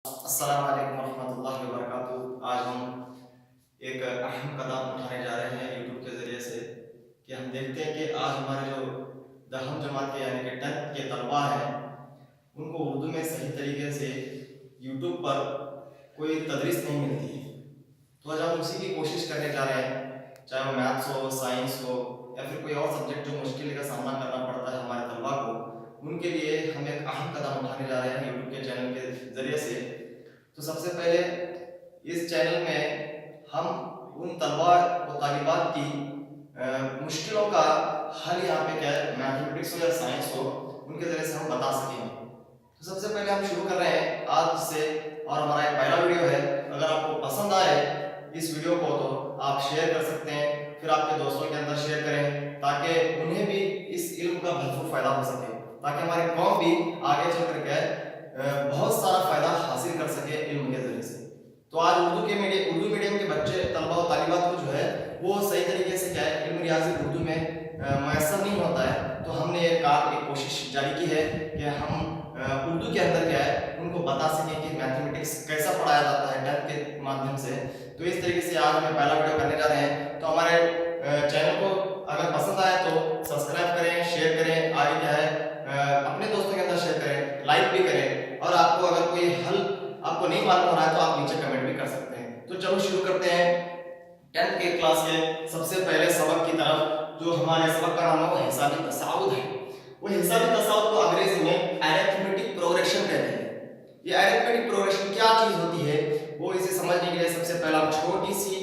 अस्सलाम वालेकुम रहमतुल्लाहि व बरकातुहू। आज हम एक अहम कदम उठाने जा रहे हैं यूट्यूब के ज़रिए से कि हम देखते हैं कि आज हमारे जो दहम जमात के यानी कि 10th के तलबा हैं उनको उर्दू में सही तरीके से यूट्यूब पर कोई तदरीस नहीं मिलती है। तो आज हम उसी की कोशिश करने जा रहे हैं, चाहे वो मैथ्स हो, साइंस हो या फिर कोई और सब्जेक्ट जो मुश्किल का सामना करना पड़ता है हमारे तलबा को, उनके लिए हम एक अहम कदम उठाने जा रहे हैं यूट्यूब के चैनल के ज़रिए से। तो सबसे पहले इस चैनल में हम उन तलबा व तालिबात की मुश्किलों का हल यहाँ पे क्या है, मैथमेटिक्स हो या साइंस हो, उनके ज़रिए से हम बता सकेंगे। तो सबसे पहले हम शुरू कर रहे हैं आज से, और हमारा एक पहला वीडियो है। अगर आपको पसंद आए इस वीडियो को तो आप शेयर कर सकते हैं, फिर आपके दोस्तों के अंदर शेयर करें ताकि उन्हें भी इस इल्म का भरपूर फ़ायदा हो सके, ताकि हमारी कौम भी आगे चल कर के बहुत सारा फ़ायदा हासिल कर सके इल्म के ज़रिए से। तो आज उर्दू मीडियम के बच्चे तलबा और तालिबात को जो है वो सही तरीके से क्या है इल्म रियाज़ी उर्दू में मैसर नहीं होता है। तो हमने एक कोशिश जारी की है कि हम उर्दू के अंदर क्या है उनको बता सकें कि मैथमेटिक्स कैसा पढ़ाया जाता है 10th के माध्यम से। तो इस तरीके से आज हम पहला वीडियो करने जा रहे हैं। तो हमारे चैनल को अगर पसंद आए तो सब्सक्राइब करें, शेयर करें, आगे क्या है अपने दोस्तों के अंदर शेयर करें, लाइक भी करें, और आपको अगर कोई हल आपको नहीं मालूम हो रहा है तो आप नीचे कमेंट भी कर सकते हैं। तो चलो शुरू करते हैं 10th के क्लास के सबसे पहले सबक की तरफ। जो हमारे सबक का नाम है वो हिसाबी तसाउद है। वो हिसाबी तसाउद को अंग्रेजी में अरिथमेटिक प्रोग्रेशन कहते हैं। ये अरिथमेटिक प्रोग्रेशन क्या चीज होती है वो इसे समझने के लिए सबसे पहला हम छोटी सी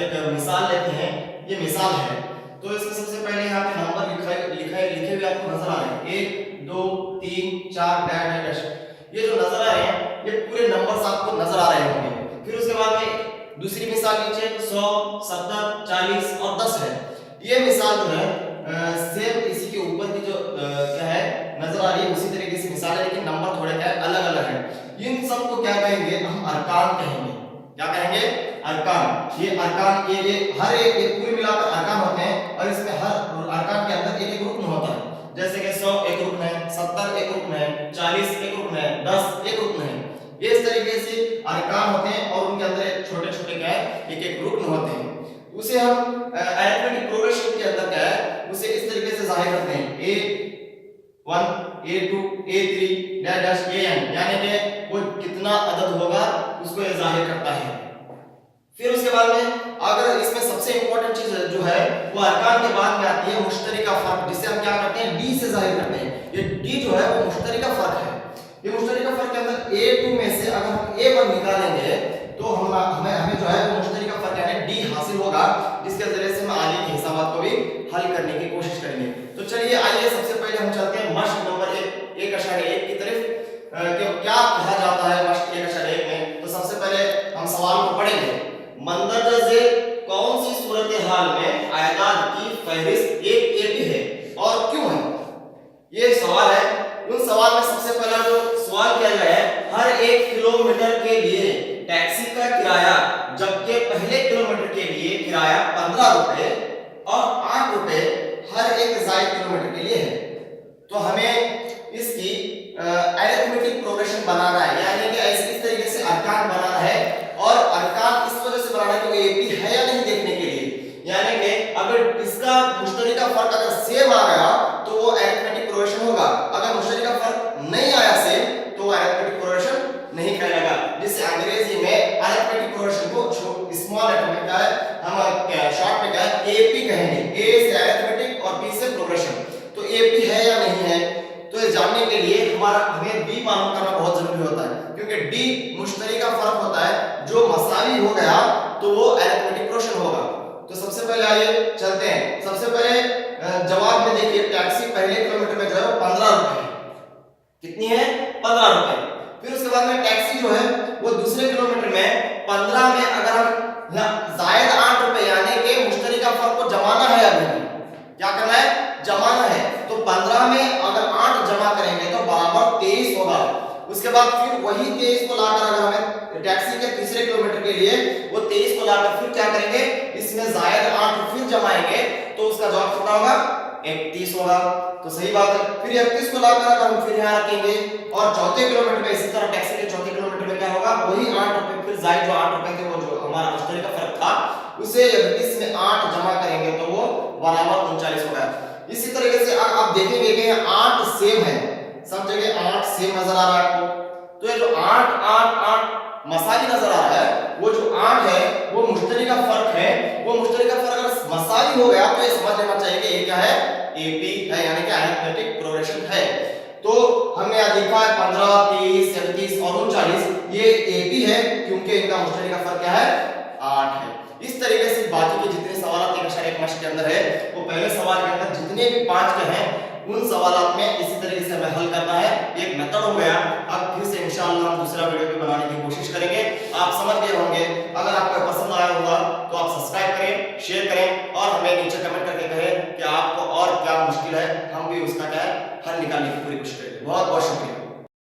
एक मिसाल लेते हैं। ये मिसाल है तो इसमें सबसे पहले यहाँ पे नंबर लिखे हुए आपको नजर आ रहे हैं 1 2 3 4 डैश। ये जो नजर आ रहे हैं ये पूरे नंबर्स आपको नजर आ रहे होंगे। फिर उसके बाद में दूसरी मिसाल नीचे 100 70 40 और 10 है। ये मिसाल जो है सेम इसी के ऊपर की जो क्या है नजर आ रही है उसी तरीके से मिसाल है, लेकिन नंबर थोड़े क्या है अलग अलग है। इन सब को क्या कहेंगे हम अरकान कहेंगे। क्या कहेंगे अरकान। ये अरकान ये हर एक पूरे मिलाकर अरकान होते हैं, और इसमें हर अरकान के अंदर एक एक रुकन होता है। जैसे कि 100 एक रुकन है, 70 एक रुकन है, 40 एक रुकन है, 10 एक रुकन है। ये इस तरीके से अरकान होते हैं और उनके अंदर छोटे छोटे क्या है एक एक रुकन होते हैं। उसे हम अरिथमेटिक प्रोग्रेशन के अंदर क्या है उसे इस तरीके से जाहिर करते हैं A1 A2 A3 dash AN, यानी कि वो कितना अदद होगा उसको ये जाहिर करता है। फिर उसके बाद में अगर इसमें सबसे इंपॉर्टेंट चीज जो है वो अरकान के बाद में आती है मुश्तरिका फर्क, जिसे हम क्या करते हैं D से जाहिर करते हैं। ये D जो है वो मुश्तरिका फर्क है। ये मुश्तरिका फर्क के अंदर A2 में से अगर हम A1 निकालेंगे तो हमें जो है वो मुश्तरिका फर्क यानी D हासिल होगा, जिसके जरिए से हम आगे के हिसाबात को भी हल करने की कोशिश करेंगे। तो चलिए आइए सबसे पहले हम चलते हैं मश्क नंबर 1.1 की तरफ कि क्या कहा जाता है मश्क 1.1 में। तो सबसे पहले हम सवाल को पढ़ेंगे। मंदरजा से कौन सी सूरत हाल में आयदाद की फहरिस्त एक एपी है और क्यों है। ये सवाल है। उन सवाल में सबसे पहला जो सवाल किया गया है हर 1 किलोमीटर के लिए टैक्सी का किराया, जबकि पहले किलोमीटर के लिए किराया 15 रुपए और 8 रुपए हर एक जायद किलोमीटर के लिए है। तो हमें इसकी अरिथमेटिक प्रोग्रेशन बनाना है, यानी कि इस तरीके से अरकान बनाना है, और अरकान इस वजह से बनाना है कि वो एपी है या नहीं देखने के लिए। यानी कि अगर इसका मुश्तरिका फर्क अगर सेम आ गया तो वो अरिथमेटिक प्रोग्रेशन होगा, अगर मुश्तरिका फर्क नहीं आया सेम तो वो अरिथमेटिक प्रोग्रेशन नहीं कहलाएगा। जिससे अंग्रेजी में अरिथमेटिक प्रोग्रेशन को स्मॉल लेटर में क्या है हम शॉर्ट में क्या है एपी कहेंगे। ए से अरिथमेटिक और पी से प्रोग्रेशन। तो एपी है या नहीं है तो ये जानने के लिए हमें डी मालूम करना बहुत जरूरी होता है, क्योंकि डी मुश्तरिका फर्क होता है। जो मसावी हो गया तो वो अरिथमेटिक प्रोग्रेशन होगा। तो सबसे पहले आइए चलते हैं। सबसे पहले जवाब में देखिए टैक्सी पहले किलोमीटर में जो है 15 रुपए है। कितनी है 15 रुपए। फिर उसके बाद में टैक्सी जो है वो दूसरे किलोमीटर में 15 में अगर हम जायद 8 रुपए यानी कि मुश्तरिका फर्क को जमाना है, अभी क्या करना है जमाना है। तो 15 में अगर 8 जमा करेंगे तो बराबर 23 होगा। उसके बाद फिर वही 23 को लाकर अगर हमें टैक्सी के तीसरे किलोमीटर के लिए वो 23 को लाकर फिर क्या करेंगे इसमें जायद 8 फिर जमाएंगे तो उसका जवाब कितना होगा 31 होगा। तो सही बात है। फिर 31 को लाकर हम फिर यहाँ रखेंगे और चौथे किलोमीटर में इसी तरह टैक्सी के चौथे किलोमीटर में होगा वही 8 रुपए फिर जायद जो 8 रुपए थे वो जो हमारा मुश्तरी का फर्क था उसे इसमें 8 जमा करेंगे तो वो बराबर 39 होगा। इसी तरीके से आप देखेंगे कि 8 सेम है, सब जगह 8 सेम नजर आ रहा है आपको। तो ये जो 8 8 8 मसाली नजर आ रहा है वो जो 8 है वो मुश्तरी का फर्क है। वो मुश्तरी का फर्क अगर मसाली हो गया तो ये समझ लेना चाहिए कि ये क्या है, एपी है, यानी कि अरिथमेटिक प्रोग्रेशन है। तो हमने यहां देखा है 15 30 37 और 39 ये एपी है क्योंकि इनका मुश्तरी का फर्क क्या है, 8 है। इस तरीके से बाकी के जितने सवाल 1 मार्क्स के अंदर है वो पहले सवाल के अंदर जितने भी 5 के हैं उन सवालों में इसी तरीके से हमें हल करना है। एक मेथड हो गया। अब फिर से इंशाअल्लाह हम दूसरा वीडियो भी बनाने की कोशिश करेंगे। आप समझ गए होंगे। अगर आपको पसंद आया होगा तो आप सब्सक्राइब करें, शेयर करें और हमें नीचे कमेंट करके कहें कि आपको और क्या मुश्किल है, हम भी उसका क्या है हल निकालने की पूरी कोशिश करेंगे। बहुत बहुत शुक्रिया।